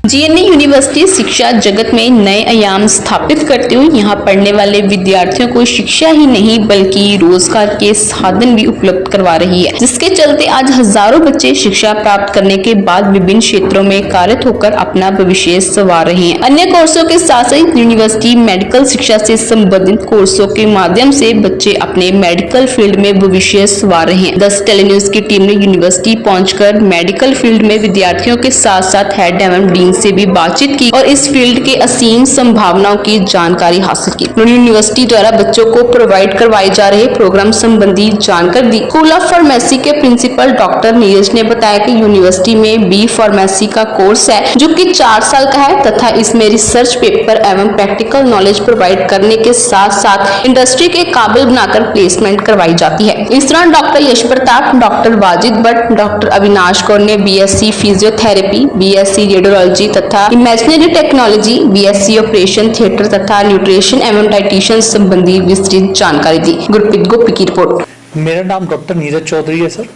GNA university शिक्षा जगत में नए आयाम स्थापित करते हुए यहाँ पढ़ने वाले विद्यार्थियों को शिक्षा ही नहीं बल्कि रोजगार के साधन भी उपलब्ध करवा रही है, जिसके चलते आज हजारों बच्चे शिक्षा प्राप्त करने के बाद विभिन्न क्षेत्रों में कार्यरत होकर अपना भविष्य संवार रहे हैं। अन्य कोर्सों के साथ साथ यूनिवर्सिटी मेडिकल शिक्षा से संबंधित कोर्सों के माध्यम से बच्चे अपने मेडिकल फील्ड में भविष्य संवार रहे हैं। 10 टेलीन्यूज की टीम ने यूनिवर्सिटी पहुंचकर मेडिकल फील्ड में विद्यार्थियों के साथ साथ हेड एवं डीन से भी बातचीत की और इस फील्ड के असीम संभावनाओं की जानकारी हासिल की। उन्होंने यूनिवर्सिटी द्वारा बच्चों को प्रोवाइड करवाए जा रहे प्रोग्राम संबंधी जानकारी दी। स्कूल ऑफ फार्मेसी के प्रिंसिपल डॉक्टर नीरज ने बताया कि यूनिवर्सिटी में बी फार्मेसी का कोर्स है जो कि 4 साल का है तथा इसमें रिसर्च पेपर एवं प्रैक्टिकल नॉलेज प्रोवाइड करने के साथ साथ इंडस्ट्री के काबिल बनाकर प्लेसमेंट करवाई जाती है। इस दौरान डॉक्टर यश प्रताप, डॉक्टर वाजिद भट्ट, डॉक्टर अविनाश कौर ने बीएससी फिजियोथेरेपी, बीएससी रेडियोलॉजी तथा imaginary technology, BSc operation theatre तथा न्यूट्रिशन एवं डाइटिशियन संबंधी विस्तृत जानकारी दी। गुरप्रीत गोपी की रिपोर्ट। मेरा नाम डॉक्टर नीरज चौधरी है सर।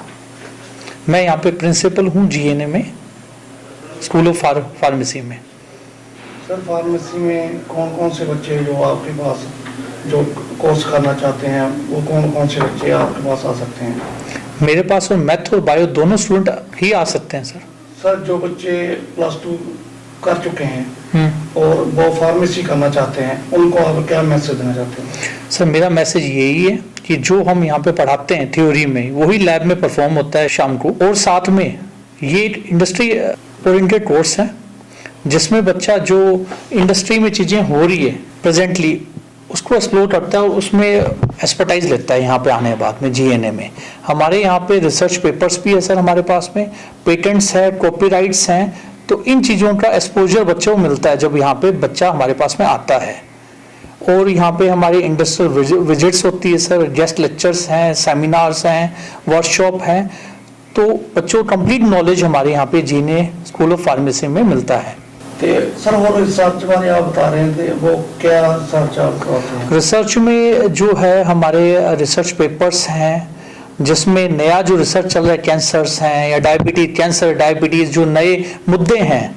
मैं यहाँ पे प्रिंसिपल हूँ जीएनए में, स्कूल ऑफ फार्मेसी में। सर फार्मेसी में कौन कौन से बच्चे जो आपके पास जो कोर्स करना चाहते हैं वो कौन कौन से बच्चे आपके पास आ सकते हैं? मेरे पास मैथ और बायो दोनों स्टूडेंट ही आ सकते हैं सर। सर जो बच्चे +2 कर चुके हैं और वो फार्मेसी करना चाहते हैं उनको आप क्या मैसेज देना चाहते हैं? सर मेरा मैसेज यही है कि जो हम यहाँ पे पढ़ाते हैं थ्योरी में वही लैब में परफॉर्म होता है शाम को, और साथ में ये इंडस्ट्री ओरिएंटेड कोर्स है जिसमें बच्चा जो इंडस्ट्री में चीज़ें हो रही है प्रेजेंटली उसको एक्सप्लोर करता है और उसमें एक्सपर्टाइज लेता है। यहाँ पे आने के बाद में जीएनए में हमारे यहाँ पे रिसर्च पेपर्स भी है सर, हमारे पास में पेटेंट्स है, कॉपीराइट्स हैं, तो इन चीज़ों का एक्सपोजर बच्चों को मिलता है जब यहाँ पे बच्चा हमारे पास में आता है। और यहाँ पे हमारी इंडस्ट्रियल विजिट्स होती है सर, गेस्ट लेक्चर्स हैं, सेमिनार्स हैं, वर्कशॉप हैं, तो बच्चों को कंप्लीट नॉलेज हमारे यहाँ पे जीएनए स्कूल ऑफ फार्मेसी में मिलता है। तो सर वो रिसर्च बारे आप बता रहे थे, वो क्या रिसर्च आप करते हैं? रिसर्च में जो है हमारे रिसर्च पेपर्स हैं जिसमें नया जो रिसर्च चल रहा है, कैंसर्स हैं या डायबिटीज जो नए मुद्दे हैं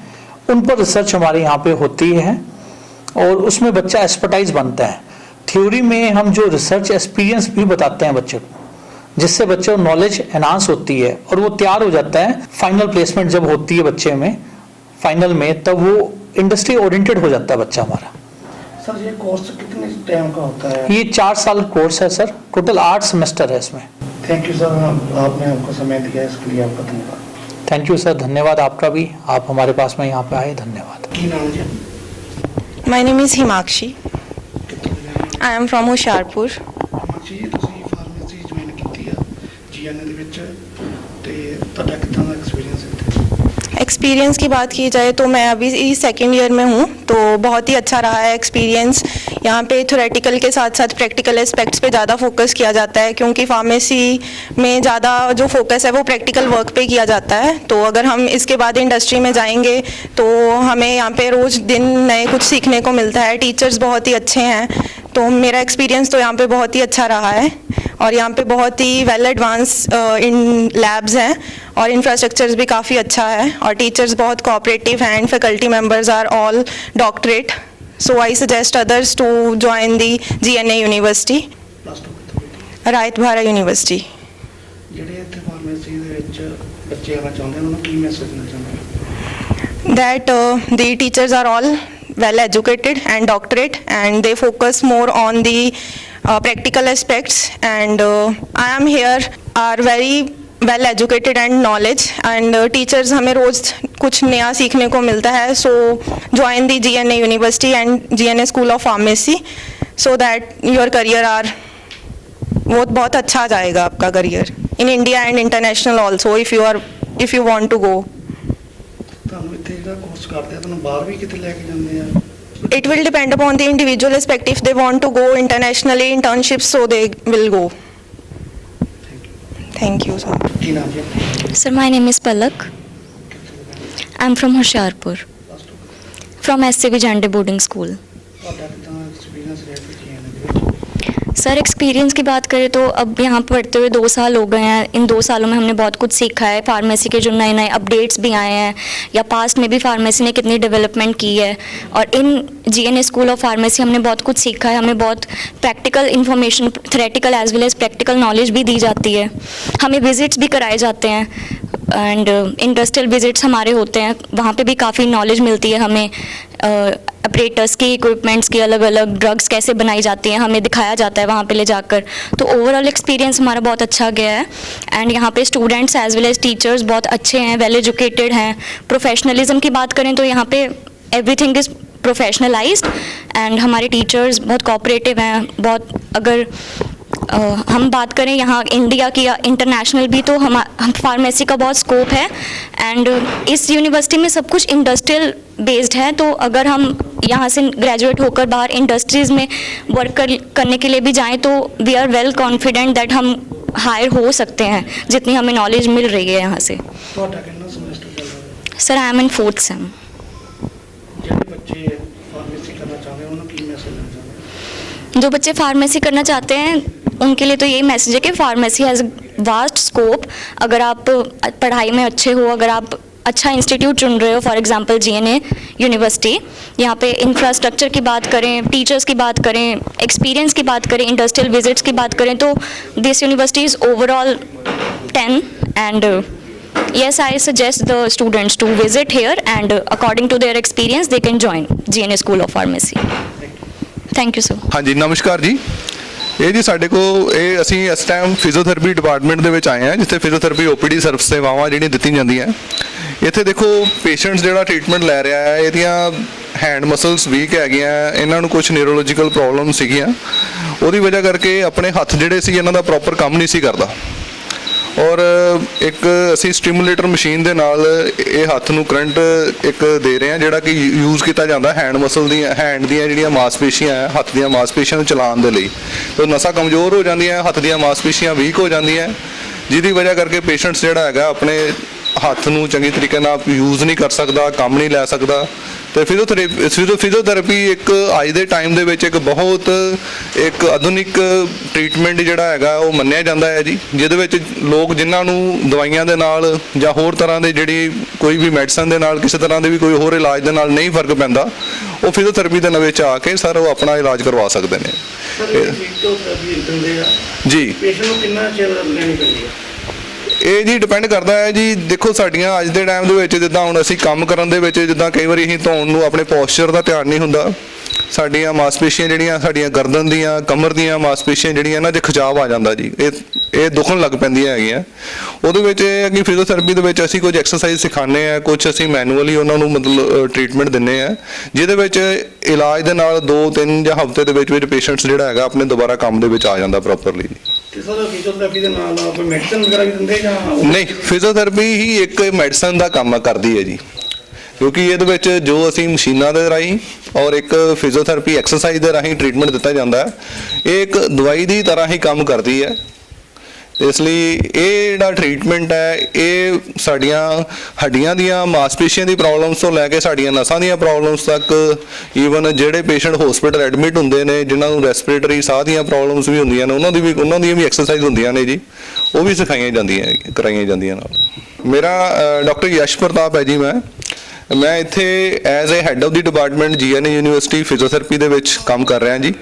उन पर रिसर्च हमारे यहाँ पे होती है और उसमें बच्चा एक्सपर्टाइज बनता है। थ्योरी में हम जो रिसर्च एक्सपीरियंस भी बताते हैं बच्चे को, जिससे बच्चे को नॉलेज एनहांस होती है और वो तैयार हो जाता है। फाइनल प्लेसमेंट जब होती है बच्चे में फाइनल में, तब वो इंडस्ट्री ओरिएंटेड हो जाता है बच्चा हमारा। सर ये कोर्स कितने टाइम का होता है? ये 4 साल कोर्स है सर, टोटल 8 सेमेस्टर है इसमें। थैंक यू सर, आपने हमको समय दिया इसके लिए आपका धन्यवाद। थैंक यू सर, धन्यवाद आपका भी, आप हमारे पास में यहाँ पे आए, धन्यवाद। की नाम जी? My name is Himakshi. I am from Hoshiarpur. जी ਤੁਸੀਂ ਫਾਰਮੇਸੀ ਜੁਆਇਨ ਕੀਤੀ ਆ जीएनए ਦੇ ਵਿੱਚ ਤੇ ਤੁਹਾਡਾ ਕਿੱਦਾਂ ਦਾ ਐਕਸਪੀਰੀਅੰਸ ਹੈ? एक्सपीरियंस की बात की जाए तो मैं अभी 2nd ईयर में हूँ, तो बहुत ही अच्छा रहा है एक्सपीरियंस। यहाँ पे थ्योरेटिकल के साथ साथ प्रैक्टिकल एस्पेक्ट्स पे ज़्यादा फोकस किया जाता है, क्योंकि फार्मेसी में ज़्यादा जो फोकस है वो प्रैक्टिकल वर्क पे किया जाता है। तो अगर हम इसके बाद इंडस्ट्री में जाएंगे तो हमें यहाँ पे रोज़ दिन नए कुछ सीखने को मिलता है। टीचर्स बहुत ही अच्छे हैं, तो मेरा एक्सपीरियंस तो यहाँ पे बहुत ही अच्छा रहा है। और यहाँ पे बहुत ही वेल एडवांस इन लैब्स हैं और इंफ्रास्ट्रक्चर्स भी काफ़ी अच्छा है और टीचर्स बहुत कोऑपरेटिव हैं and faculty members are all doctorate. So I suggest others to join the GNA university, right भारा यूनिवर्सिटी। ਜਿਹੜੇ ਇੱਥੇ ਫਾਰਮੇਸੀ ਦੇ ਵਿੱਚ ਬੱਚੇ ਆਉਣਾ ਚਾਹੁੰਦੇ ਉਹਨਾਂ ਨੂੰ ਕੀ ਮੈਸੇਜ ਦੇਣਾ ਚਾਹੁੰਦੇ? That the teachers are all well educated and doctorate and they focus more on the practical aspects, and I am here are very well educated and knowledge and teachers हमें रोज़ कुछ नया सीखने को मिलता है। So join the GNA University and GNA School of Pharmacy so that your career are वो बहुत अच्छा जाएगा आपका career in India and international also if you want to go। ਤੁਹਾਨੂੰ ਇੱਥੇ ਜਿਹੜਾ ਕੋਰਸ ਕਰਦੇ ਆ ਤੁਹਾਨੂੰ ਬਾਹਰ ਵੀ ਕਿਤੇ ਲੈ ਕੇ ਜਾਂਦੇ ਆ? It will depend upon the individual aspect. If they want to go internationally internships, so they will go. Thank you, sir. ਕੀ ਨਾਮ ਜੀ? Sir, my name is Palak. I'm from Hoshiarpur, from SCV Jande Boarding School. ਤੁਹਾਡਾ ਕਿਦਾਂ experience ਰਿਹਾ ਜੀ? Sir experience की बात करें तो अब यहाँ पढ़ते हुए 2 साल हो गए हैं। इन 2 सालों में हमने बहुत कुछ सीखा है। फार्मेसी के जो नए नए अपडेट्स भी आए हैं या पास्ट में भी फार्मेसी ने कितनी डेवलपमेंट की है, और in GNA school of pharmacy हमने बहुत कुछ सीखा है। हमें बहुत practical information, theoretical as well as practical knowledge भी दी जाती है। हमें विजिट्स भी कराए जाते हैं एंड इंडस्ट्रियल विजिट्स हमारे होते हैं, वहाँ पे भी काफ़ी नॉलेज मिलती है हमें। ऑपरेटर्स की, इक्विपमेंट्स की, अलग अलग ड्रग्स कैसे बनाई जाती हैं हमें दिखाया जाता है वहाँ पे ले जाकर। तो ओवरऑल एक्सपीरियंस हमारा बहुत अच्छा गया है एंड यहाँ पे students as well as teachers बहुत अच्छे हैं, वेल एजुकेटेड हैं। प्रोफेशनलिज्म की बात करें तो यहाँ पे एवरीथिंग इज़ प्रोफेशनलाइज्ड एंड हमारे टीचर्स बहुत कोऑपरेटिव हैं। बहुत अगर हम बात करें यहाँ इंडिया की या इंटरनेशनल भी, तो हम फार्मेसी का बहुत स्कोप है एंड इस यूनिवर्सिटी में सब कुछ इंडस्ट्रियल बेस्ड है। तो अगर हम यहाँ से ग्रेजुएट होकर बाहर इंडस्ट्रीज़ में वर्क करने के लिए भी जाएं तो we are well confident that हम हायर हो सकते हैं जितनी हमें नॉलेज मिल रही है यहाँ से। ਤੁਹਾਡਾ ਕਿੰਨਾ ਸਮੈਸਟਰ ਚੱਲ ਰਿਹਾ ਹੈ? Sir I am in 4th same. ਜਿਹੜੇ ਬੱਚੇ ਫਾਰਮੇਸੀ ਕਰਨਾ ਚਾਹੁੰਦੇ ਉਹਨਾਂ ਨੂੰ ਕੀ ਮੈਸੇਜ ਦੇਣਾ ਚਾਹੁੰਦੇ ਹੋ? जो बच्चे फार्मेसी करना चाहते हैं उनके लिए तो यही मैसेज है कि फार्मेसी हैज़ वास्ट स्कोप। अगर आप पढ़ाई में अच्छे हो, अगर आप अच्छा इंस्टीट्यूट चुन रहे हो, फॉर एग्जांपल जीएनए यूनिवर्सिटी, यहाँ पे इंफ्रास्ट्रक्चर की बात करें, टीचर्स की बात करें, एक्सपीरियंस की बात करें, इंडस्ट्रियल विजिट्स की बात करें, तो this university is overall 10 and yes, I suggest the students to visit here and according to their experience they can join GNA School of Pharmacy. Thank you sir. ਹਾਂਜੀ ਨਮਸਕਾਰ ਜੀ। ਇਹ ਜੀ ਸਾਡੇ ਕੋਲ ਇਹ ਅਸੀਂ ਇਸ ਟਾਈਮ ਫਿਜ਼ੀਓਥੈਰੇਪੀ ਡਿਪਾਰਟਮੈਂਟ ਦੇ ਵਿੱਚ ਆਏ ਹਾਂ, ਜਿੱਥੇ ਫਿਜ਼ੀਓਥੈਰੇਪੀ ਓਪੀਡੀ ਸਰਵਿਸ ਸੇਵਾਵਾਂ ਜਿਹੜੀਆਂ ਦਿੱਤੀਆਂ ਜਾਂਦੀਆਂ। ਇੱਥੇ ਦੇਖੋ ਪੇਸ਼ੈਂਟਸ ਜਿਹੜਾ ਟ੍ਰੀਟਮੈਂਟ ਲੈ ਰਿਹਾ ਹੈ, ਇਹਦੀਆਂ ਹੈਂਡ ਮਸਲਸ ਵੀਕ ਹੈਗੀਆਂ, ਇਹਨਾਂ ਨੂੰ ਕੁਝ ਨਿਊਰੋਲੋਜੀਕਲ ਪ੍ਰੋਬਲਮ ਸੀਗੀਆਂ, ਉਹਦੀ ਵਜ੍ਹਾ ਕਰਕੇ ਆਪਣੇ ਹੱਥ ਜਿਹੜੇ ਸੀ ਇਹਨਾਂ ਦਾ ਪ੍ਰੋਪਰ ਕੰਮ ਨਹੀਂ ਸੀ ਕਰਦਾ। ਔਰ ਇੱਕ ਅਸੀਂ ਸਟਿਮੂਲੇਟਰ ਮਸ਼ੀਨ ਦੇ ਨਾਲ ਇਹ ਹੱਥ ਨੂੰ ਕਰੰਟ ਇੱਕ ਦੇ ਰਹੇ ਹਾਂ, ਜਿਹੜਾ ਕਿ ਯੂਜ਼ ਕੀਤਾ ਜਾਂਦਾ ਹੈਂਡ ਦੀਆਂ ਜਿਹੜੀਆਂ ਮਾਸਪੇਸ਼ੀਆਂ ਹੈ, ਹੱਥ ਦੀਆਂ ਮਾਸਪੇਸ਼ੀਆਂ ਨੂੰ ਚਲਾਉਣ ਦੇ ਲਈ। ਤਾਂ ਨਸਾਂ ਕਮਜ਼ੋਰ ਹੋ ਜਾਂਦੀਆਂ, ਹੱਥ ਦੀਆਂ ਮਾਸਪੇਸ਼ੀਆਂ ਵੀਕ ਹੋ ਜਾਂਦੀਆਂ, ਜਿਹਦੀ ਵਜ੍ਹਾ ਕਰਕੇ ਪੇਸ਼ੈਂਟਸ ਜਿਹੜਾ ਹੈਗਾ ਆਪਣੇ ਹੱਥ ਨੂੰ ਚੰਗੀ ਤਰੀਕੇ ਨਾਲ ਯੂਜ਼ ਨਹੀਂ ਕਰ ਸਕਦਾ, ਕੰਮ ਨਹੀਂ ਲੈ ਸਕਦਾ। ਤੇ ਫਿਜ਼ੀਓਥੈਰੇਪੀ ਇੱਕ ਅੱਜ ਦੇ ਟਾਈਮ ਦੇ ਵਿੱਚ ਇੱਕ ਬਹੁਤ ਇੱਕ ਆਧੁਨਿਕ ਟ੍ਰੀਟਮੈਂਟ ਜਿਹੜਾ ਹੈਗਾ ਉਹ ਮੰਨਿਆ ਜਾਂਦਾ ਹੈ ਜੀ, ਜਿਹਦੇ ਵਿੱਚ ਲੋਕ ਜਿਨ੍ਹਾਂ ਨੂੰ ਦਵਾਈਆਂ ਦੇ ਨਾਲ ਜਾਂ ਹੋਰ ਤਰ੍ਹਾਂ ਦੇ ਜਿਹੜੀ ਕੋਈ ਵੀ ਮੈਡੀਸਨ ਦੇ ਨਾਲ ਕਿਸੇ ਤਰ੍ਹਾਂ ਦੇ ਵੀ ਕੋਈ ਹੋਰ ਇਲਾਜ ਦੇ ਨਾਲ ਨਹੀਂ ਫਰਕ ਪੈਂਦਾ, ਉਹ ਫਿਜ਼ੀਓਥੈਰੇਪੀ ਦੇ ਵਿੱਚ ਆ ਕੇ ਸਰ ਉਹ ਆਪਣਾ ਇਲਾਜ ਕਰਵਾ ਸਕਦੇ ਨੇ। ਜੀ ਪੇਸ਼ੈਂਟ ਨੂੰ ਕਿੰਨਾ ਚਿਰ ਲੈਣੀ ਪੈਂਦੀ ਹੈ? ਇਹ ਜੀ ਡਿਪੈਂਡ ਕਰਦਾ ਹੈ ਜੀ। ਦੇਖੋ ਸਾਡੀਆਂ ਅੱਜ ਦੇ ਟਾਈਮ ਦੇ ਵਿੱਚ ਜਿੱਦਾਂ ਹੁਣ ਅਸੀਂ ਕੰਮ ਕਰਨ ਦੇ ਵਿੱਚ ਜਿੱਦਾਂ ਕਈ ਵਾਰੀ ਅਸੀਂ ਧੌਣ ਨੂੰ ਆਪਣੇ ਪੋਸਚਰ ਦਾ ਧਿਆਨ ਨਹੀਂ ਹੁੰਦਾ, ਸਾਡੀਆਂ ਮਾਸਪੇਸ਼ੀਆਂ ਜਿਹੜੀਆਂ ਸਾਡੀਆਂ ਗਰਦਨ ਦੀਆਂ, ਕਮਰ ਦੀਆਂ ਮਾਸਪੇਸ਼ੀਆਂ ਜਿਹੜੀਆਂ ਇਹਨਾਂ 'ਚ ਖਿਚਾਵ ਆ ਜਾਂਦਾ ਜੀ, ਇਹ ਦੁਖਣ ਲੱਗ ਪੈਂਦੀਆਂ ਹੈਗੀਆਂ। ਉਹਦੇ ਵਿੱਚ ਇਹ ਹੈ ਕਿ ਫਿਜ਼ੀਓਥੈਰੇਪੀ ਦੇ ਵਿੱਚ ਅਸੀਂ ਕੁਝ ਐਕਸਰਸਾਈਜ਼ ਸਿਖਾਉਂਦੇ ਹਾਂ, ਕੁਝ ਅਸੀਂ ਮੈਨੂਅਲੀ ਉਹਨਾਂ ਨੂੰ ਮਤਲਬ ਟ੍ਰੀਟਮੈਂਟ ਦਿੰਦੇ ਹਾਂ, ਜਿਹਦੇ ਵਿੱਚ ਇਲਾਜ ਦੇ ਨਾਲ 2-3 ਜਾਂ ਹਫ਼ਤੇ ਦੇ ਵਿੱਚ ਪੇਸ਼ੈਂਟਸ ਜਿਹੜਾ ਹੈਗਾ ਆਪਣੇ ਦੁਬਾਰਾ ਕੰਮ ਦੇ ਵਿੱਚ ਆ ਜਾਂਦਾ ਪ੍ਰੋਪਰਲੀ। ਤੇ ਸਰ ਫਿਜ਼ੀਓਥੈਰੇਪੀ ਦੇ ਨਾਲ ਕੋਈ ਮੈਡੀਸਨ ਵਗੈਰਾ ਵੀ ਦਿੰਦੇ ਜਾਂ? ਨਹੀਂ, ਫਿਜ਼ੀਓਥੈਰੇਪੀ ਹੀ ਇੱਕ ਮੈਡੀਸਨ ਦਾ ਕੰਮ ਕਰਦੀ ਹੈ ਜੀ, ਕਿਉਂਕਿ ਇਹਦੇ ਵਿੱਚ ਜੋ ਅਸੀਂ ਮਸ਼ੀਨਾਂ ਦੇ ਰਾਹੀਂ ਔਰ ਇੱਕ ਫਿਜ਼ੀਓਥੈਰੇਪੀ ਐਕਸਰਸਾਈਜ਼ ਦੇ ਰਾਹੀਂ ਟ੍ਰੀਟਮੈਂਟ ਦਿੱਤਾ ਜਾਂਦਾ ਹੈ, ਇਹ ਇੱਕ ਦਵਾਈ ਦੀ ਤਰ੍ਹਾਂ ਹੀ ਕੰਮ ਕਰਦੀ ਹੈ। ਇਸ ਲਈ ਇਹ ਜਿਹੜਾ ਟ੍ਰੀਟਮੈਂਟ ਹੈ ਇਹ ਸਾਡੀਆਂ ਹੱਡੀਆਂ ਦੀਆਂ ਮਾਸਪੇਸ਼ੀਆਂ ਦੀ ਪ੍ਰੋਬਲਮਸ ਤੋਂ ਲੈ ਕੇ ਸਾਡੀਆਂ ਨਸਾਂ ਦੀਆਂ ਪ੍ਰੋਬਲਮਸ ਤੱਕ, ਈਵਨ ਜਿਹੜੇ ਪੇਸ਼ੈਂਟ ਹਸਪੀਟਲ ਐਡਮਿਟ ਹੁੰਦੇ ਨੇ ਜਿਨ੍ਹਾਂ ਨੂੰ ਰੈਸਪੀਰੇਟਰੀ ਸਾਹ ਦੀਆਂ ਪ੍ਰੋਬਲਮਸ ਵੀ ਹੁੰਦੀਆਂ ਨੇ, ਉਹਨਾਂ ਦੀਆਂ ਵੀ ਐਕਸਰਸਾਈਜ਼ ਹੁੰਦੀਆਂ ਨੇ ਜੀ, ਉਹ ਵੀ ਸਿਖਾਈਆਂ ਜਾਂਦੀਆਂ, ਕਰਾਈਆਂ ਜਾਂਦੀਆਂ ਨਾਲ। ਮੇਰਾ ਡਾਕਟਰ ਯਸ਼ ਪ੍ਰਤਾਪ ਹੈ ਜੀ। ਮੈਂ ਇੱਥੇ as a head of the department GNA university physiotherapy ਦੇ ਵਿੱਚ ਕੰਮ ਕਰ ਰਿਹਾ ਜੀ।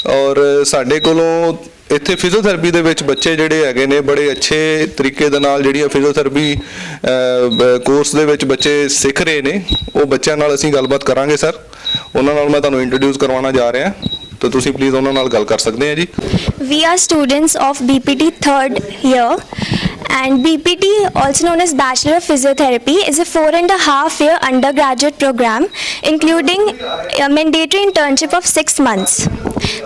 ਔਰ ਸਾਡੇ ਕੋਲੋਂ ਇੱਥੇ ਫਿਜ਼ੀਓਥੈਰੇਪੀ ਦੇ ਵਿੱਚ ਬੱਚੇ ਜਿਹੜੇ ਹੈਗੇ ਨੇ ਬੜੇ ਅੱਛੇ ਤਰੀਕੇ ਦੇ ਨਾਲ ਜਿਹੜੀ ਫਿਜ਼ੀਓਥੈਰੇਪੀ ਕੋਰਸ ਦੇ ਵਿੱਚ ਬੱਚੇ ਸਿੱਖ ਰਹੇ ਨੇ। ਉਹ ਬੱਚਿਆਂ ਨਾਲ ਅਸੀਂ ਗੱਲਬਾਤ ਕਰਾਂਗੇ ਸਰ, ਉਹਨਾਂ ਨਾਲ ਮੈਂ ਤੁਹਾਨੂੰ ਇੰਟਰੋਡਿਊਸ ਕਰਵਾਉਣਾ ਜਾ ਰਿਹਾ, ਤਾਂ ਤੁਸੀਂ ਪਲੀਜ਼ ਉਹਨਾਂ ਨਾਲ ਗੱਲ ਕਰ ਸਕਦੇ ਆ ਜੀ। We are students of BPT 3rd year, and BPT, also known as Bachelor of Physiotherapy, is a 4.5-year undergraduate program including a mandatory internship of 6 months.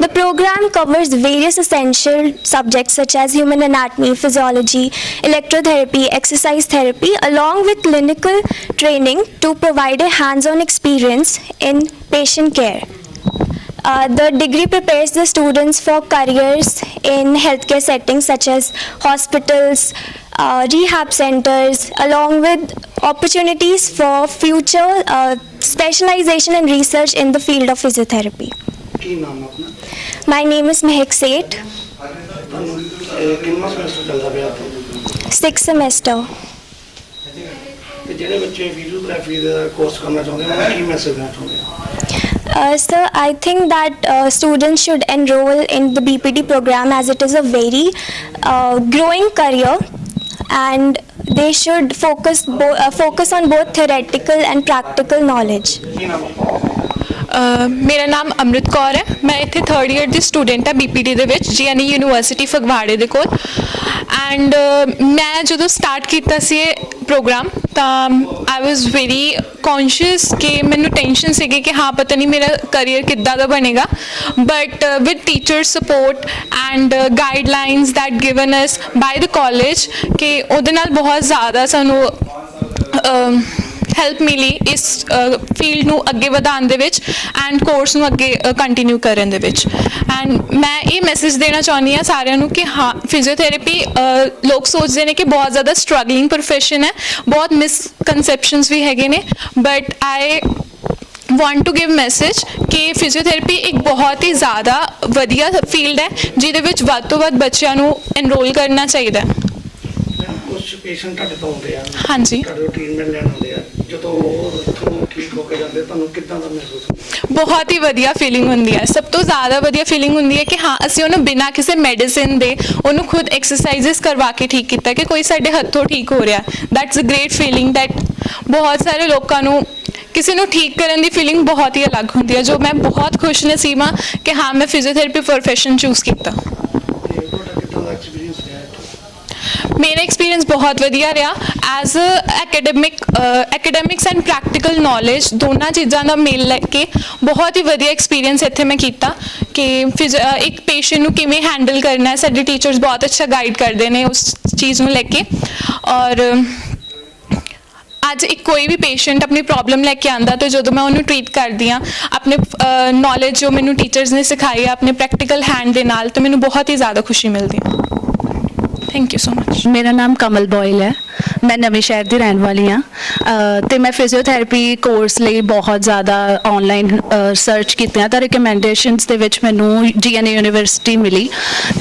The program covers various essential subjects such as human anatomy, physiology, electrotherapy, exercise therapy, along with clinical training to provide a hands-on experience in patient care. The degree prepares the students for careers in healthcare settings such as hospitals, rehab centers, along with opportunities for future specialization and research in the field of physiotherapy. ਕੀ ਨਾਮ ਹੈ ਆਪਣਾ? My name is Mehak Seth, ਤੁਹਾਨੂੰ ਕਿੰਨਾ semester ਚੱਲਦਾ ਪਿਆ ਤੇ 6th semester. ਜਿਹੜੇ ਬੱਚੇ ਫਿਜ਼ੀਓਥੈਰੇਪੀ ਦਾ ਕੋਰਸ ਕਰਨਾ ਚਾਹੁੰਦੇ ਨੇ ਉਹਨਾਂ ਨੂੰ ਕੀ ਮੈਸੇਜ ਦੇਣਾ ਚਾਹੁੰਦੇ ਹੋ? Sir, I think that students should enroll in the BPT program as it is a very growing career, and they should focus on both theoretical and practical knowledge. ਕੀ ਨਾਮ ਹੈ? ਮੇਰਾ ਨਾਮ ਅੰਮ੍ਰਿਤ ਕੌਰ ਹੈ। ਮੈਂ ਇੱਥੇ 3rd ਈਅਰ ਦੀ ਸਟੂਡੈਂਟ ਹਾਂ BPT ਦੇ ਵਿੱਚ, GNE ਯੂਨੀਵਰਸਿਟੀ ਫਗਵਾੜੇ ਦੇ ਕੋਲ। ਐਂਡ ਮੈਂ ਜਦੋਂ ਸਟਾਰਟ ਕੀਤਾ ਸੀ ਇਹ ਪ੍ਰੋਗਰਾਮ ਤਾਂ ਆਈ ਵਾਜ਼ ਵੈਰੀ ਕੌਨਸ਼ੀਅਸ ਕਿ ਮੈਨੂੰ ਟੈਨਸ਼ਨ ਸੀਗੀ ਕਿ ਹਾਂ ਪਤਾ ਨਹੀਂ ਮੇਰਾ ਕਰੀਅਰ ਕਿੱਦਾਂ ਦਾ ਬਣੇਗਾ, but with teacher support and guidelines that given us by the college ਕਿ ਉਹਦੇ ਨਾਲ ਬਹੁਤ ਜ਼ਿਆਦਾ ਸਾਨੂੰ ਹੈਲਪ ਮਿਲੀ ਇਸ ਫੀਲਡ ਨੂੰ ਅੱਗੇ ਵਧਾਉਣ ਦੇ ਵਿੱਚ ਐਂਡ ਕੋਰਸ ਨੂੰ ਅੱਗੇ ਕੰਟੀਨਿਊ ਕਰਨ ਦੇ ਵਿੱਚ। ਐਂਡ ਮੈਂ ਇਹ ਮੈਸੇਜ ਦੇਣਾ ਚਾਹੁੰਦੀ ਹਾਂ ਸਾਰਿਆਂ ਨੂੰ ਕਿ ਹਾਂ ਫਿਜ਼ੀਓਥੈਰੇਪੀ ਲੋਕ ਸੋਚਦੇ ਨੇ ਕਿ ਬਹੁਤ ਜ਼ਿਆਦਾ ਸਟਰਗਲਿੰਗ ਪ੍ਰੋਫੈਸ਼ਨ ਹੈ, ਬਹੁਤ ਮਿਸਕਨਸੈਪਸ਼ਨਸ ਵੀ ਹੈਗੇ ਨੇ, but I want to give message ਕਿ ਫਿਜ਼ੀਓਥੈਰੇਪੀ ਇੱਕ ਬਹੁਤ ਹੀ ਜ਼ਿਆਦਾ ਵਧੀਆ ਫੀਲਡ ਹੈ ਜਿਹਦੇ ਵਿੱਚ ਵੱਧ ਤੋਂ ਵੱਧ ਬੱਚਿਆਂ ਨੂੰ ਐਨਰੋਲ ਕਰਨਾ ਚਾਹੀਦਾ ਹੈ। ਕੁਝ ਪੇਸ਼ੈਂਟ ਤੁਹਾਡੇ ਤੋਂ ਆਉਂਦੇ ਆ, ਹਾਂਜੀ, ਤੁਹਾਡੇ ਤੋਂ ਟ੍ਰੀਟਮੈਂਟ ਲੈਣ ਆਉਂਦੇ ਆ, ਜਦੋਂ ਉਹ ਉੱਥੋਂ ਠੀਕ ਹੋ ਕੇ ਜਾਂਦੇ ਤੁਹਾਨੂੰ ਕਿੱਦਾਂ ਦਾ ਮਹਿਸੂਸ ਹੁੰਦਾ? ਬਹੁਤ ਹੀ ਵਧੀਆ ਫੀਲਿੰਗ ਹੁੰਦੀ ਹੈ। ਸਭ ਤੋਂ ਜ਼ਿਆਦਾ ਵਧੀਆ ਫੀਲਿੰਗ ਹੁੰਦੀ ਹੈ ਕਿ ਹਾਂ ਅਸੀਂ ਉਹਨੂੰ ਬਿਨਾਂ ਕਿਸੇ ਮੈਡੀਸਿਨ ਦੇ ਉਹਨੂੰ ਖੁਦ ਐਕਸਰਸਾਈਜ਼ਸ ਕਰਵਾ ਕੇ ਠੀਕ ਕੀਤਾ ਕਿ ਕੋਈ ਸਾਡੇ ਹੱਥੋਂ ਠੀਕ ਹੋ ਰਿਹਾ। That's a great feeling that ਬਹੁਤ ਸਾਰੇ ਲੋਕਾਂ ਨੂੰ ਕਿਸੇ ਨੂੰ ਠੀਕ ਕਰਨ ਦੀ ਫੀਲਿੰਗ ਬਹੁਤ ਹੀ ਅਲੱਗ ਹੁੰਦੀ ਹੈ, ਜੋ ਮੈਂ ਬਹੁਤ ਖੁਸ਼ ਨਸੀਬ ਹਾਂ ਕਿ ਹਾਂ ਮੈਂ ਫਿਜ਼ੀਓਥੈਰੇਪੀ ਪ੍ਰੋਫੈਸ਼ਨ ਚੂਜ਼ ਕੀਤਾ। ਤੇ ਤੁਹਾਡਾ ਕਿੱਦਾਂ ਦਾ ਐਕਸਪੀਰੀਅੰਸ ਰਿਹਾ? ਮੇਰਾ ਐਕਸਪੀਰੀਅੰਸ ਬਹੁਤ ਵਧੀਆ ਰਿਹਾ। ਐਜ਼ ਐਕੈਡੈਮਿਕਸ ਐਂਡ ਪ੍ਰੈਕਟੀਕਲ ਨੌਲੇਜ ਦੋਨਾਂ ਚੀਜ਼ਾਂ ਦਾ ਮੇਲ ਲੈ ਕੇ ਬਹੁਤ ਹੀ ਵਧੀਆ ਐਕਸਪੀਰੀਅੰਸ ਇੱਥੇ ਮੈਂ ਕੀਤਾ ਕਿ ਇੱਕ ਪੇਸ਼ੈਂਟ ਨੂੰ ਕਿਵੇਂ ਹੈਂਡਲ ਕਰਨਾ ਹੈ। ਸਾਡੇ ਟੀਚਰਸ ਬਹੁਤ ਅੱਛਾ ਗਾਈਡ ਕਰਦੇ ਨੇ ਉਸ ਚੀਜ਼ ਨੂੰ ਲੈ ਕੇ। ਔਰ ਅੱਜ ਇੱਕ ਕੋਈ ਵੀ ਪੇਸ਼ੈਂਟ ਆਪਣੀ ਪ੍ਰੋਬਲਮ ਲੈ ਕੇ ਆਉਂਦਾ ਤਾਂ ਜਦੋਂ ਮੈਂ ਉਹਨੂੰ ਟਰੀਟ ਕਰਦੀ ਹਾਂ ਆਪਣੇ ਨੌਲੇਜ ਜੋ ਮੈਨੂੰ ਟੀਚਰਸ ਨੇ ਸਿਖਾਈ ਹੈ ਆਪਣੇ ਪ੍ਰੈਕਟੀਕਲ ਹੈਂਡ ਦੇ ਨਾਲ, ਤਾਂ ਮੈਨੂੰ ਬਹੁਤ ਹੀ ਜ਼ਿਆਦਾ ਖੁਸ਼ੀ ਮਿਲਦੀ ਹੈ। Thank you so much. ਮੇਰਾ ਨਾਮ ਕਮਲ ਬੋਇਲ ਹੈ, ਮੈਂ ਨਵੇਂ ਸ਼ਹਿਰ ਦੀ ਰਹਿਣ ਵਾਲੀ ਹਾਂ ਤੇ ਮੈਂ ਫਿਜ਼ੀਓਥੈਰੇਪੀ ਕੋਰਸ ਲਈ ਬਹੁਤ ਜ਼ਿਆਦਾ ਆਨਲਾਈਨ ਸਰਚ ਕੀਤੀਆਂ ਤਾਂ ਰਿਕਮੈਂਡੇਸ਼ਨਸ ਦੇ ਵਿੱਚ ਮੈਨੂੰ GNE ਯੂਨੀਵਰਸਿਟੀ ਮਿਲੀ।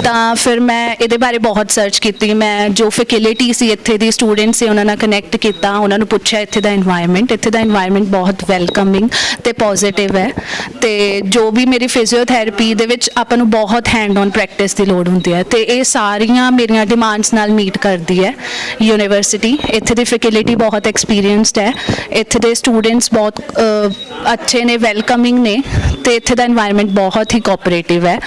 ਤਾਂ ਫਿਰ ਮੈਂ ਇਹਦੇ ਬਾਰੇ ਬਹੁਤ ਸਰਚ ਕੀਤੀ। ਮੈਂ ਜੋ ਫੈਸਿਲਿਟੀ ਸੀ ਇੱਥੇ ਦੀ ਸਟੂਡੈਂਟ ਸੀ ਉਹਨਾਂ ਨਾਲ ਕਨੈਕਟ ਕੀਤਾ, ਉਹਨਾਂ ਨੂੰ ਪੁੱਛਿਆ ਇੱਥੇ ਦਾ ਇਨਵਾਇਰਨਮੈਂਟ ਬਹੁਤ ਵੈਲਕਮਿੰਗ ਤੇ ਪੋਜ਼ਿਟਿਵ ਹੈ। ਤੇ ਜੋ ਵੀ ਮੇਰੀ ਫਿਜ਼ੀਓਥੈਰੇਪੀ ਦੇ ਵਿੱਚ ਆਪਾਂ ਨੂੰ ਬਹੁਤ ਹੈਂਡ ਔਨ ਪ੍ਰੈਕਟਿਸ ਦੀ ਲੋੜ ਹੁੰਦੀ ਹੈ ਤੇ ਇਹ ਸਾਰੀਆਂ ਮੇਰੀਆਂ ਡਿਮਾਂਡਸ ਨਾਲ ਮੀਟ ਕਰਦੀ ਹੈ ਯੂਨੀਵਰਸਿਟੀ। ਇੱਥੇ ਦੀ ਫੈਸਿਲਿਟੀ ਬਹੁਤ ਐਕਸਪੀਰੀਅੰਸਡ ਹੈ, ਇੱਥੇ ਦੇ ਸਟੂਡੈਂਟਸ ਬਹੁਤ ਅੱਛੇ ਨੇ, ਵੈਲਕਮਿੰਗ ਨੇ ਤੇ ਇੱਥੇ ਦਾ ਇਨਵਾਇਰਨਮੈਂਟ ਬਹੁਤ ਹੀ ਕੋਆਪਰੇਟਿਵ ਹੈ।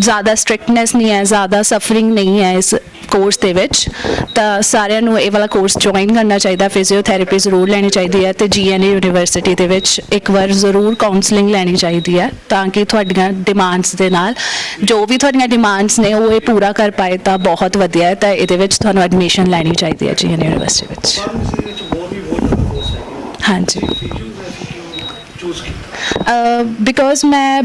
ज़्यादा स्ट्रिक्टनेस नहीं है, ज़्यादा सफरिंग नहीं है इस कोर्स ਦੇ ਵਿੱਚ। ਤਾਂ ਸਾਰਿਆਂ ਨੂੰ ਇਹ ਵਾਲਾ ਕੋਰਸ ਜੁਆਇਨ ਕਰਨਾ ਚਾਹੀਦਾ, ਫਿਜ਼ੀਓਥੈਰੇਪੀ ਜ਼ਰੂਰ ਲੈਣੀ ਚਾਹੀਦੀ ਹੈ ਤੇ GNE ਯੂਨੀਵਰਸਿਟੀ ਦੇ ਵਿੱਚ ਇੱਕ ਵਾਰ ਜ਼ਰੂਰ ਕਾਉਂਸਲਿੰਗ ਲੈਣੀ ਚਾਹੀਦੀ ਹੈ ਤਾਂ ਕਿ ਤੁਹਾਡੀਆਂ ਡਿਮਾਂਡਸ ਦੇ ਨਾਲ ਜੋ ਵੀ ਤੁਹਾਡੀਆਂ ਡਿਮਾਂਡਸ ਨੇ ਉਹ ਇਹ ਪੂਰਾ ਕਰ ਪਾਏ ਤਾਂ ਬਹੁਤ ਵਧੀਆ ਹੈ। ਤਾਂ ਇਹਦੇ ਵਿੱਚ ਤੁਹਾਨੂੰ ਐਡਮਿਸ਼ਨ ਲੈਣੀ ਚਾਹੀਦੀ ਹੈ GNE ਯੂਨੀਵਰਸਿਟੀ ਵਿੱਚ। ਫਾਰਮੇਸੀ ਵਿੱਚ ਹੋਰ ਵੀ ਬਹੁਤ ਜ਼ਿਆਦਾ ਕੋਰਸ ਹੈ। ਹਾਂਜੀ, ਫਿਜ਼ੀਓਥੈਰੇਪੀ ਕਿਉਂ ਚੂਜ਼ ਕੀਤਾ? ਬਿਕੋਜ਼ ਮੈਂ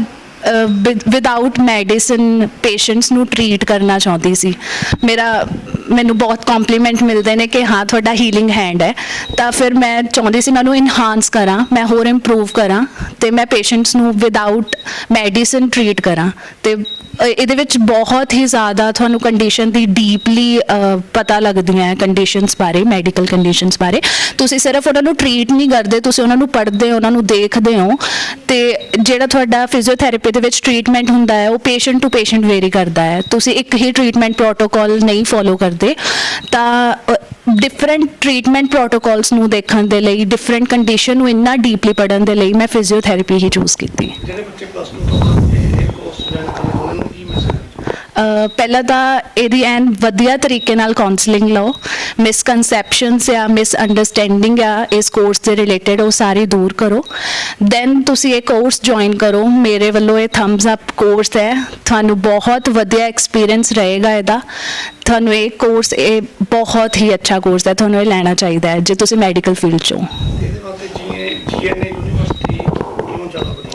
ਵਿਦਆਊਟ ਮੈਡੀਸਨ ਪੇਸ਼ੈਂਟਸ ਨੂੰ ਟਰੀਟ ਕਰਨਾ ਚਾਹੁੰਦੀ ਸੀ। ਮੈਨੂੰ ਬਹੁਤ ਕੰਪਲੀਮੈਂਟ ਮਿਲਦੇ ਨੇ ਕਿ ਹਾਂ ਤੁਹਾਡਾ ਹੀਲਿੰਗ ਹੈਂਡ ਹੈ, ਤਾਂ ਫਿਰ ਮੈਂ ਚਾਹੁੰਦੀ ਸੀ ਮੈਂ ਉਹਨੂੰ ਇਨਹਾਂਸ ਕਰਾਂ, ਮੈਂ ਹੋਰ ਇੰਪਰੂਵ ਕਰਾਂ ਤੇ ਮੈਂ ਪੇਸ਼ੈਂਟਸ ਨੂੰ ਵਿਦਆਊਟ ਮੈਡੀਸਨ ਟਰੀਟ ਕਰਾਂ। ਤੇ ਇਹਦੇ ਵਿੱਚ ਬਹੁਤ ਹੀ ਜ਼ਿਆਦਾ ਤੁਹਾਨੂੰ ਕੰਡੀਸ਼ਨ ਦੀ ਡੀਪਲੀ ਪਤਾ ਲੱਗਦੀਆਂ ਹੈ, ਕੰਡੀਸ਼ਨਸ ਬਾਰੇ, ਮੈਡੀਕਲ ਕੰਡੀਸ਼ਨਸ ਬਾਰੇ। ਤੁਸੀਂ ਸਿਰਫ ਉਹਨਾਂ ਨੂੰ ਟਰੀਟ ਨਹੀਂ ਕਰਦੇ, ਤੁਸੀਂ ਉਹਨਾਂ ਨੂੰ ਪੜ੍ਹਦੇ ਹੋ, ਉਹਨਾਂ ਨੂੰ ਦੇਖਦੇ ਹੋ। ਤੇ ਜਿਹੜਾ ਤੁਹਾਡਾ ਫਿਜ਼ੀਓਥੈਰੇਪੀ ਦੇ ਵਿੱਚ ਟਰੀਟਮੈਂਟ ਹੁੰਦਾ ਹੈ ਉਹ ਪੇਸ਼ੈਂਟ ਟੂ ਪੇਸ਼ੈਂਟ ਵੇਰੀ ਕਰਦਾ ਹੈ। ਤੁਸੀਂ ਇੱਕ ਹੀ ਟਰੀਟਮੈਂਟ ਪ੍ਰੋਟੋਕੋਲ ਨਹੀਂ ਫੋਲੋ ਕਰਦੇ, ਤਾਂ ਡਿਫਰੈਂਟ ਟਰੀਟਮੈਂਟ ਪ੍ਰੋਟੋਕੋਲਸ ਨੂੰ ਦੇਖਣ ਦੇ ਲਈ, ਡਿਫਰੈਂਟ ਕੰਡੀਸ਼ਨ ਨੂੰ ਇੰਨਾ ਡੀਪਲੀ ਪੜ੍ਹਨ ਦੇ ਲਈ ਮੈਂ ਫਿਜ਼ੀਓਥੈਰੇਪੀ ਹੀ ਚੂਜ਼ ਕੀਤੀ। ਜਿਹੜੇ ਬੱਚੇ ਪਲੱਸ 2 ਤੋਂ ਇਹ ਕੋਰਸ ਜੁਆਇਨ ਕਰਨਾ ਉਹਨਾਂ ਨੂੰ ਕੀ ਮੈਸੇਜ? ਪਹਿਲਾਂ ਤਾਂ ਇਹਦੀ ਐਨ ਵਧੀਆ ਤਰੀਕੇ ਨਾਲ ਕਾਉਂਸਲਿੰਗ ਲਓ, ਮਿਸਕਨਸੈਪਸ਼ਨਸ ਜਾਂ ਮਿਸਅੰਡਰਸਟੈਂਡਿੰਗ ਆ ਇਸ ਕੋਰਸ ਦੇ ਰਿਲੇਟਡ ਉਹ ਸਾਰੀ ਦੂਰ ਕਰੋ, ਦੈਨ ਤੁਸੀਂ ਇਹ ਕੋਰਸ ਜੁਆਇਨ ਕਰੋ। ਮੇਰੇ ਵੱਲੋਂ ਇਹ ਥੰਬਸ ਅਪ ਕੋਰਸ ਹੈ, ਤੁਹਾਨੂੰ ਬਹੁਤ ਵਧੀਆ ਐਕਸਪੀਰੀਅੰਸ ਰਹੇਗਾ ਇਹਦਾ। ਤੁਹਾਨੂੰ ਇਹ ਕੋਰਸ ਇਹ ਬਹੁਤ ਹੀ ਅੱਛਾ ਕੋਰਸ ਹੈ, ਤੁਹਾਨੂੰ ਇਹ ਲੈਣਾ ਚਾਹੀਦਾ ਹੈ ਜੇ ਤੁਸੀਂ ਮੈਡੀਕਲ ਫੀਲਡ 'ਚੋਂ। ਇਹਦੇ ਵਾਸਤੇ GNE ਯੂਨੀਵਰਸਿਟੀ ਕਿਉਂ ਜ਼ਿਆਦਾ ਵਧੀਆ?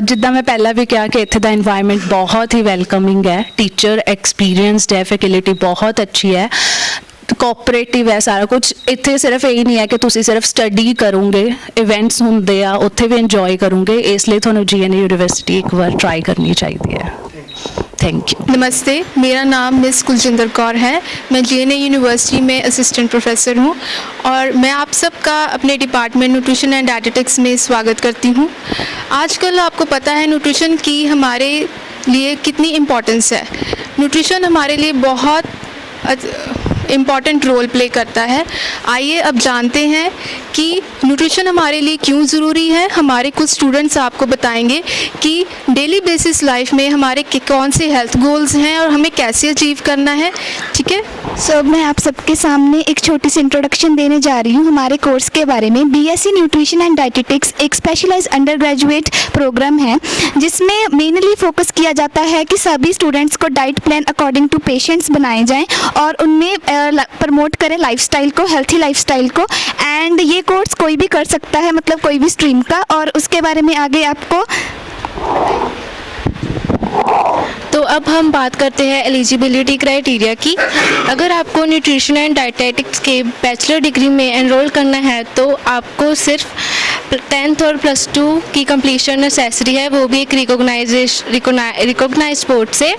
ਜਿੱਦਾਂ ਮੈਂ ਪਹਿਲਾਂ ਵੀ ਕਿਹਾ ਕਿ ਇੱਥੇ ਦਾ ਇਨਵਾਇਰਨਮੈਂਟ ਬਹੁਤ ਹੀ ਵੈਲਕਮਿੰਗ ਹੈ, ਟੀਚਰ ਐਕਸਪੀਰੀਅੰਸਡ ਹੈ, ਫੈਸਿਲਿਟੀ ਬਹੁਤ ਅੱਛੀ ਹੈ। ਕੋਆਪਰੇਟਿਵ ਹੈ ਸਾਰਾ ਕੁਝ। ਇੱਥੇ ਸਿਰਫ ਇਹ ਨਹੀਂ ਹੈ ਕਿ ਤੁਸੀਂ ਸਿਰਫ ਸਟੱਡੀ ਕਰੋਗੇ, ਇਵੈਂਟਸ ਹੁੰਦੇ ਆ ਉੱਥੇ ਵੀ ਇੰਜੋਏ ਕਰੋਗੇ, ਇਸ ਲਈ ਤੁਹਾਨੂੰ GNA यूनिवर्सिटी एक बार ट्राई करनी चाहिए है। Thank you. नमस्ते, मेरा नाम मिस कुलजिंदर कौर है। मैं GNA यूनिवर्सिटी में असिस्टेंट प्रोफेसर हूँ और मैं आप सबका अपने डिपार्टमेंट न्यूट्रिशन एंड डाइटेटिक्स में स्वागत करती हूँ। आजकल आपको पता है न्यूट्रिशन की हमारे लिए कितनी इम्पोर्टेंस है। न्यूट्रिशन हमारे लिए बहुत इम्पॉर्टेंट रोल प्ले करता है। आइए अब जानते हैं कि न्यूट्रिशन हमारे लिए क्यों ज़रूरी है। हमारे कुछ स्टूडेंट्स आपको बताएंगे कि डेली बेसिस लाइफ में हमारे कौन से हेल्थ गोल्स हैं और हमें कैसे अचीव करना है। ठीक है, सो मैं आप सबके सामने एक छोटी सी इंट्रोडक्शन देने जा रही हूँ हमारे कोर्स के बारे में। BSc न्यूट्रिशन एंड डाइटेटिक्स एक स्पेशलाइज्ड अंडर ग्रेजुएट प्रोग्राम है जिसमें मेनली फोकस किया जाता है कि सभी स्टूडेंट्स को diet plan according to patients बनाए जाएं और उनमें प्रमोट करें लाइफस्टाइल को, हेल्थी लाइफस्टाइल को। एंड ये कोर्स कोई भी कर सकता है, मतलब कोई भी स्ट्रीम का। और उसके बारे में आगे आपको तो अब हम बात करते हैं एलिजिबिलिटी क्राइटेरिया की। अगर आपको न्यूट्रिशन एंड डाइटेटिक्स के बैचलर डिग्री में एनरोल करना है तो आपको सिर्फ 10th और +2 की कंप्लीशन नेसेसरी है, वो भी एक रिकॉग्नाइज्ड बोर्ड से।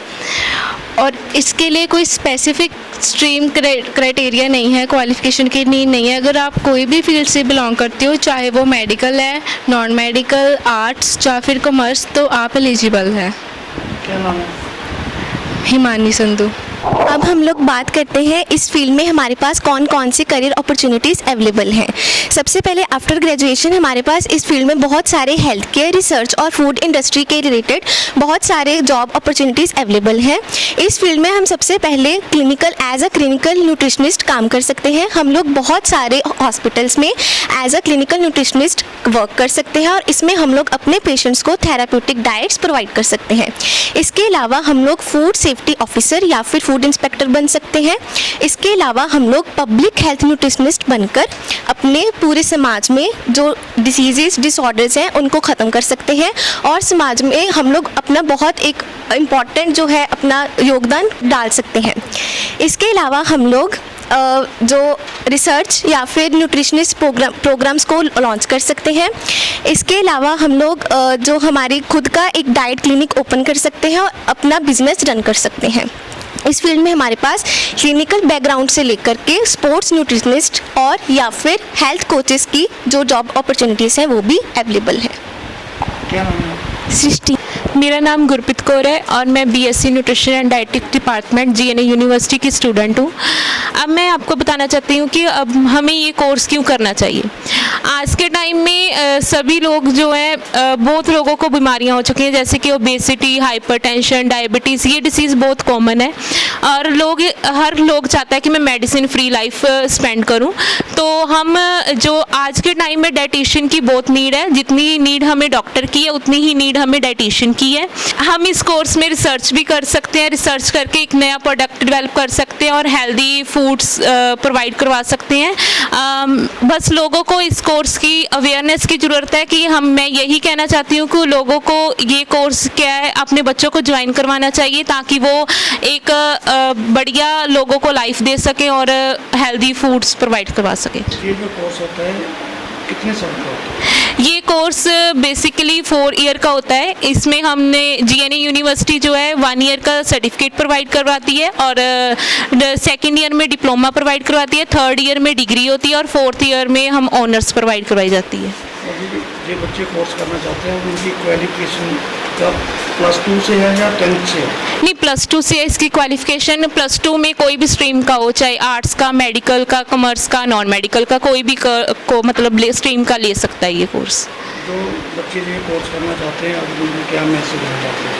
और इसके लिए कोई स्पेसिफिक स्ट्रीम क्राइटेरिया नहीं है, क्वालिफिकेशन की नीड नहीं है। अगर आप कोई भी फील्ड से बिलोंग करते हो, चाहे वो मेडिकल है, नॉन मेडिकल, आर्ट्स या फिर कॉमर्स, तो आप एलिजिबल हैं। क्या नाम है? हिमानी संधू। अब हम लोग बात करते हैं इस फील्ड में हमारे पास कौन कौन सी करियर अपॉर्चुनिटीज़ अवेलेबल हैं। सबसे पहले आफ्टर ग्रेजुएशन हमारे पास इस फील्ड में बहुत सारे हेल्थ केयर, रिसर्च और फूड इंडस्ट्री के रिलेटेड बहुत सारे जॉब अपॉर्चुनिटीज़ अवेलेबल हैं। इस फील्ड में हम सबसे पहले एज अ क्लिनिकल न्यूट्रिशनिस्ट काम कर सकते हैं। हम लोग बहुत सारे हॉस्पिटल्स में as a clinical nutritionist work कर सकते हैं और इसमें हम लोग अपने पेशेंट्स को थेराप्यूटिक डाइट्स प्रोवाइड कर सकते हैं। इसके अलावा हम लोग फूड सेफ्टी ऑफिसर या फिर फूड इंस्पेक्टर बन सकते हैं। इसके अलावा हम लोग पब्लिक हेल्थ न्यूट्रिशनिस्ट बनकर अपने पूरे समाज में जो डिसीजेस, डिसऑर्डर्स हैं उनको ख़त्म कर सकते हैं और समाज में हम लोग अपना बहुत एक इम्पॉर्टेंट जो है अपना योगदान डाल सकते हैं। इसके अलावा हम लोग जो रिसर्च या फिर न्यूट्रिशनिस्ट प्रोग्राम्स को लॉन्च कर सकते हैं। इसके अलावा हम लोग जो हमारी खुद का एक डाइट क्लिनिक ओपन कर सकते हैं और अपना बिजनेस रन कर सकते हैं। इस फील्ड में हमारे पास क्लिनिकल बैकग्राउंड से लेकर के स्पोर्ट्स न्यूट्रिशनिस्ट और या फिर हेल्थ कोचेस की जो जॉब अपॉर्चुनिटीज़ हैं वो भी अवेलेबल है। क्या नाम है? सृष्टि। मेरा नाम गुरप्रीत कौर है और मैं BSc nutrition and dietetics department GNA university की स्टूडेंट हूँ। अब मैं आपको बताना चाहती हूँ कि अब हमें ये कोर्स क्यों करना चाहिए। आज के टाइम में सभी लोग जो हैं बहुत लोगों को बीमारियाँ हो चुकी हैं, जैसे कि ओबेसिटी, हाइपरटेंशन, डायबिटीज़, ये डिसीज़ बहुत कॉमन है और हर लोग चाहता है कि मैं मेडिसिन फ्री लाइफ स्पेंड करूँ। तो हम जो आज के टाइम में डाइटिशियन की बहुत नीड है, जितनी नीड हमें डॉक्टर की है उतनी ही नीड हमें डाइटिशियन की है। हम इस कोर्स में रिसर्च भी कर सकते हैं, रिसर्च करके एक नया प्रोडक्ट डेवलप कर सकते हैं और हेल्दी फूड्स प्रोवाइड करवा सकते हैं। बस लोगों को इस कोर्स की अवेयरनेस की ज़रूरत है कि मैं यही कहना चाहती हूँ कि लोगों को ये कोर्स क्या है अपने बच्चों को ज्वाइन करवाना चाहिए ताकि वो एक बढ़िया लोगों को लाइफ दे सकें और हेल्दी फूड्स प्रोवाइड करवा सकें। ये जो कोर्स होता है कितने साल का होता है? ये कोर्स बेसिकली 4 ईयर का होता है। इसमें हमने GNA यूनिवर्सिटी जो है 1 ईयर का सर्टिफिकेट प्रोवाइड करवाती है और सेकेंड ईयर में डिप्लोमा प्रोवाइड करवाती है, 3rd ईयर में डिग्री होती है और 4th ईयर में हम ऑनर्स प्रोवाइड करवाई जाती है। जो बच्चे कोर्स करना चाहते हैं उनकी क्वालिफिकेशन का +2 से है या 10th से है? नहीं, +2 से इसकी क्वालिफिकेशन। +2 में कोई भी स्ट्रीम का हो, चाहे आर्ट्स का, मेडिकल का, कॉमर्स का, नॉन मेडिकल का, कोई भी को मतलब स्ट्रीम का ले सकता है ये कोर्स। जो बच्चे ये कोर्स करना चाहते हैं अब उनको क्या मैसेज देना चाहते हैं?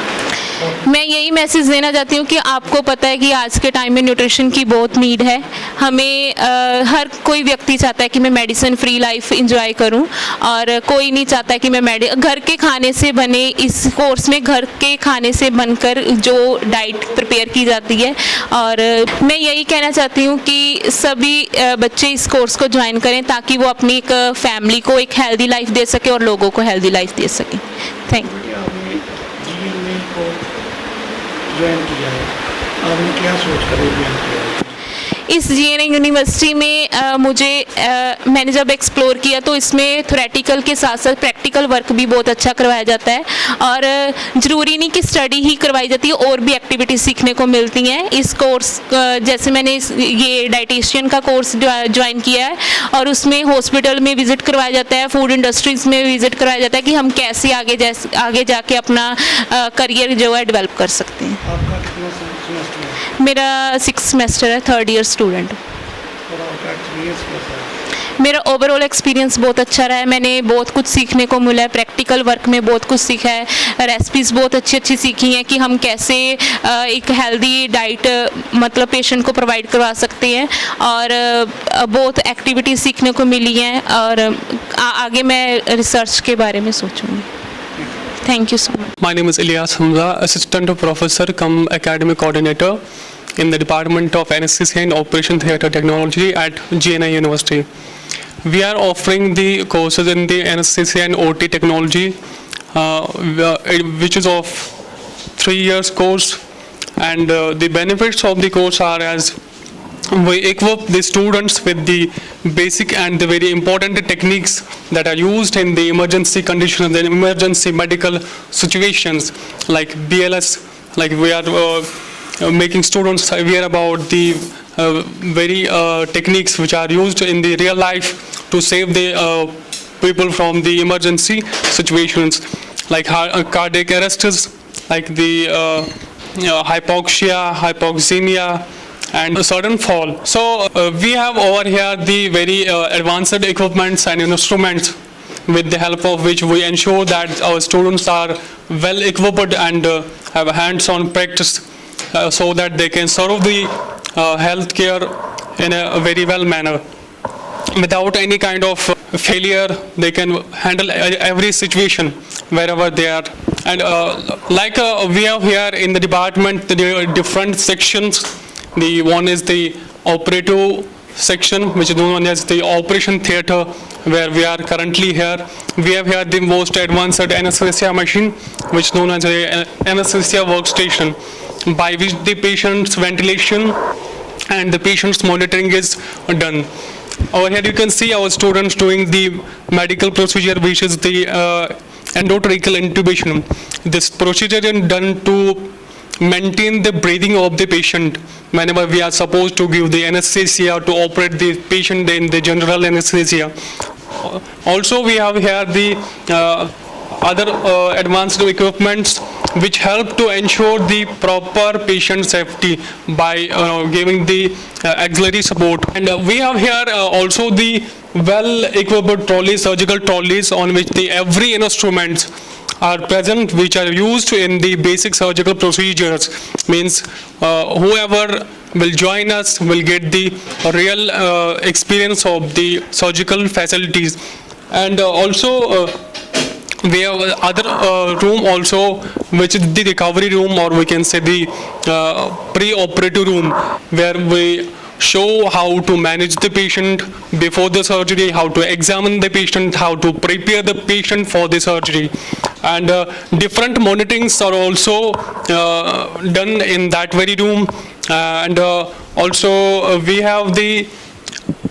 मैं यही मैसेज देना चाहती हूँ कि आपको पता है कि आज के टाइम में न्यूट्रिशन की बहुत नीड है। हमें हर कोई व्यक्ति चाहता है कि मैं मेडिसिन फ्री लाइफ एंजॉय करूँ और कोई नहीं चाहता है कि मैं घर के खाने से बने, इस कोर्स में घर के खाने से बनकर जो डाइट प्रिपेयर की जाती है। और मैं यही कहना चाहती हूँ कि सभी बच्चे इस कोर्स को ज्वाइन करें ताकि वो अपनी एक फैमिली को एक हेल्दी लाइफ दे सके और लोगों को हेल्दी लाइफ दे सकें। Thank you. ज्वाइन किया है, आपने क्या सोच कर ज्वाइन किया है? इस जीएनए यूनिवर्सिटी में मैंने जब एक्सप्लोर किया तो इसमें थ्योरेटिकल के साथ साथ प्रैक्टिकल वर्क भी बहुत अच्छा करवाया जाता है और ज़रूरी नहीं कि स्टडी ही करवाई जाती है, और भी एक्टिविटीज़ सीखने को मिलती हैं इस कोर्स। जैसे मैंने ये डाइटिशियन का कोर्स ज्वाइन किया है और उसमें हॉस्पिटल में विज़िट करवाया जाता है, फूड इंडस्ट्रीज़ में विज़िट करवाया जाता है कि हम कैसे आगे जाके अपना करियर जो है डेवलप कर सकते हैं। आपका कितना सेमेस्टर है मेरा 6th सेमेस्टर है, 3rd ईयर स्टूडेंट। और आपका एक्सपीरियंस कैसा है? मेरा ओवरऑल एक्सपीरियंस बहुत अच्छा रहा है, मैंने बहुत कुछ सीखने को मिला है, प्रैक्टिकल वर्क में बहुत कुछ सीखा है, रेसिपीज़ बहुत अच्छी सीखी हैं कि हम कैसे एक हेल्दी डाइट मतलब पेशेंट को प्रोवाइड करवा सकते हैं, और बहुत एक्टिविटीज़ सीखने को मिली हैं, और आगे मैं रिसर्च के बारे में सोचूंगी। Thank you so much. My name is Ilyas Hamza, Assistant Professor cum Academic Coordinator in the Department of Anesthesia and Operation Theatre Technology at GNI University. We are offering the courses in the Anesthesia and OT Technology, which is of 3 years course, and the benefits of the course are as we equip the students with the basic and the very important techniques that are used in the emergency conditions and emergency medical situations like BLS. Like we are making students aware about the very techniques which are used in the real life to save the people from the emergency situations, like cardiac arrests, like the hypoxia, hypoxemia, and a sudden fall. So we have over here the very advanced equipments and instruments with the help of which we ensure that our students are well equipped and have a hands-on practice so that they can serve the healthcare in a very well manner. Without any kind of failure, they can handle every situation wherever they are. And we have here in the department the different sections. The one is the operative section, which is known as the operation theatre, where we are currently here. We have here the most advanced anesthesia machine, which is known as the anesthesia workstation, by which the patient's ventilation and the patient's monitoring is done. Over here you can see our students doing the medical procedure, which is the endotracheal intubation. This procedure is done to maintain the breathing of the patient whenever we are supposed to give the anesthesia to operate the patient in the general anesthesia. Also we have here the other advanced equipments which help to ensure the proper patient safety by giving the auxiliary support. And we have here also the well equipped trolleys, surgical trolleys, on which the every instruments are present which are used in the basic surgical procedures. Means whoever will join us will get the real experience of the surgical facilities. And also we have other room also, which is the recovery room, or we can say the pre-operative room, where we show how to manage the patient before the surgery, how to examine the patient, how to prepare the patient for the surgery. And different monitorings are also done in that very room. And also we have the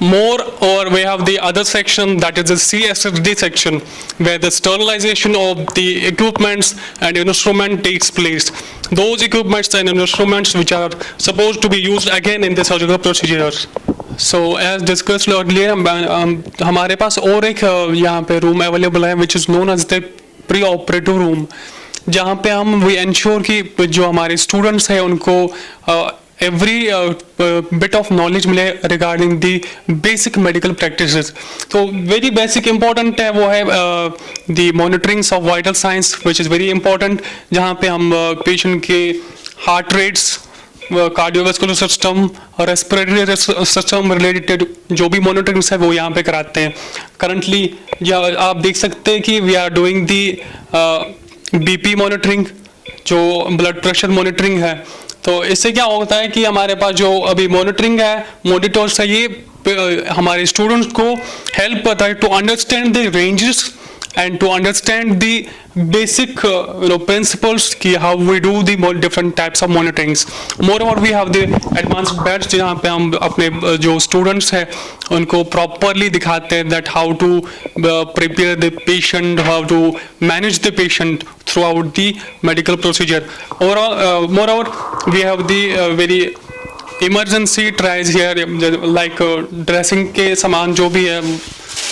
we have the other section, that is the CSSD section, where the sterilization of the equipments and instrument takes place. Those equipments and instruments which are supposed to be used again in the surgical procedures. So as discussed earlier, हमारे पास और एक यहाँ पे room available है, which is known as the pre-operative room, जहाँ पे हम we ensure कि जो हमारे students हैं उनको every bit of knowledge मिले regarding the basic medical practices. तो very basic important है वो है the monitoring of vital signs, which is very important, जहाँ पे हम patient के heart rates, कार्डियोवास्कुलर सिस्टम और रेस्पिरेटरी सिस्टम रिलेटेड जो भी मॉनिटरिंग्स है वो यहाँ पे कराते हैं. करंटली आप देख सकते हैं कि we are doing the BP monitoring, जो ब्लड प्रेशर मॉनिटरिंग है. तो इससे क्या होता है कि हमारे पास जो अभी मॉनिटरिंग है, मॉनिटर्स है, ये हमारे स्टूडेंट्स को हेल्प करता है to understand the ranges and to understand the basic principles ki how we do the different types of monitorings. Moreover, we have the advanced batch जहाँ पे हम अपने जो students हैं उनको properly दिखाते हैं that how to prepare the patient, how to manage the patient throughout the medical procedure. Moreover, we have the very emergency tries here, like dressing के सामान जो भी है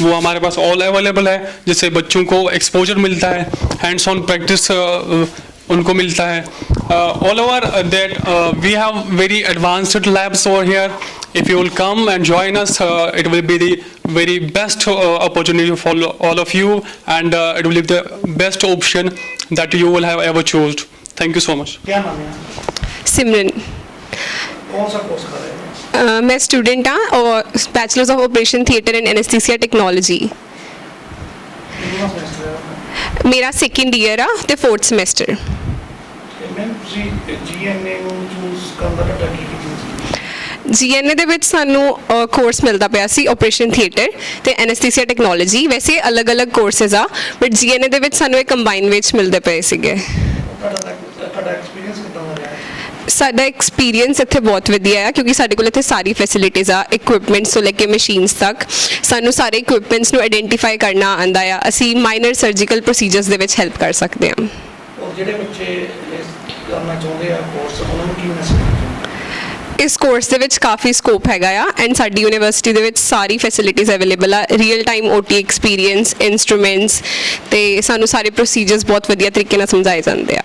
वो हमारे पास all available है, जिससे बच्चों को exposure मिलता है, hands on practice उनको मिलता है. All over that we have very advanced labs over here. If you will come and join us, it will be the very best opportunity for all of you, and it will be the best option that you will have ever chosen. Thank you so much. क्या नाम है? सिमरन कौन सा course कर रहे हैं? मैं student हाँ और bachelors of operation theatre and anaesthesia technology. कितना सेमेस्टर है आपका? मेरा सेकेंड ईयर आ ਤੇ 4th ਸਮੈਸਟਰ. मैम ਤੁਸੀਂ GNA ਨੂੰ ਚੂਜ਼ ਕਰਨ ਦਾ ਤੁਹਾਡਾ ਕੀ ਸੀ? GNA ਦੇ ਵਿੱਚ ਸਾਨੂੰ ਕੋਰਸ ਮਿਲਦਾ ਪਿਆ ਸੀ ਆਪਰੇਸ਼ਨ ਥੀਏਟਰ ਤੇ ਐਨੈਸਥੀਸੀਆ ਟੈਕਨੋਲॉजी. ਵੈਸੇ ਅਲੱਗ-ਅਲੱਗ ਕੋਰਸਸ ਆ ਬਟ GNA ਦੇ ਵਿੱਚ ਸਾਨੂੰ ਇਹ ਕੰਬਾਈਨ ਵਿੱਚ ਮਿਲਦੇ ਪਏ ਸੀਗੇ. ਤੁਹਾਡਾ ਐਕਸਪੀਰੀਅੰਸ ਕਿੱਦਾਂ ਦਾ ਰਿਹਾ? ਸਾਡਾ ਐਕਸਪੀਰੀਅੰਸ ਇੱਥੇ ਬਹੁਤ ਵਧੀਆ ਆ ਕਿਉਂਕਿ ਸਾਡੇ ਕੋਲ ਇੱਥੇ ਸਾਰੀ ਫੈਸਿਲਿਟੀਜ਼ ਆ, ਇਕਵਿਪਮੈਂਟਸ ਤੋਂ ਲੈ ਕੇ ਮਸ਼ੀਨਸ ਤੱਕ. ਸਾਨੂੰ ਸਾਰੇ ਇਕਵਿਪਮੈਂਟਸ ਨੂੰ ਆਇਡੈਂਟੀਫਾਈ ਕਰਨਾ ਆਉਂਦਾ ਆ. ਅਸੀਂ ਮਾਈਨਰ ਸਰਜੀਕਲ ਪ੍ਰੋਸੀਜਰਸ ਦੇ ਵਿੱਚ ਹੈਲਪ ਕਰ ਸਕਦੇ ਹਾਂ. ਔਰ ਜਿਹੜੇ ਬੱਚੇ ਕਰਨਾ ਚਾਹੁੰਦੇ ਆ ਕੋਰਸ ਉਹਨਾਂ ਨੂੰ ਕੀ ਮੈਸੇਜ? ਇਸ ਕੋਰਸ ਦੇ ਵਿੱਚ ਕਾਫੀ ਸਕੋਪ ਹੈਗਾ ਆ ਐਂਡ ਸਾਡੀ ਯੂਨੀਵਰਸਿਟੀ ਦੇ ਵਿੱਚ ਸਾਰੀ ਫੈਸਿਲਿਟੀਜ਼ ਅਵੇਲੇਬਲ ਆ. Real time OT experience, instruments ਤੇ ਸਾਨੂੰ ਸਾਰੇ ਪ੍ਰੋਸੀਜਰਸ ਬਹੁਤ ਵਧੀਆ ਤਰੀਕੇ ਨਾਲ ਸਮਝਾਏ ਜਾਂਦੇ ਆ.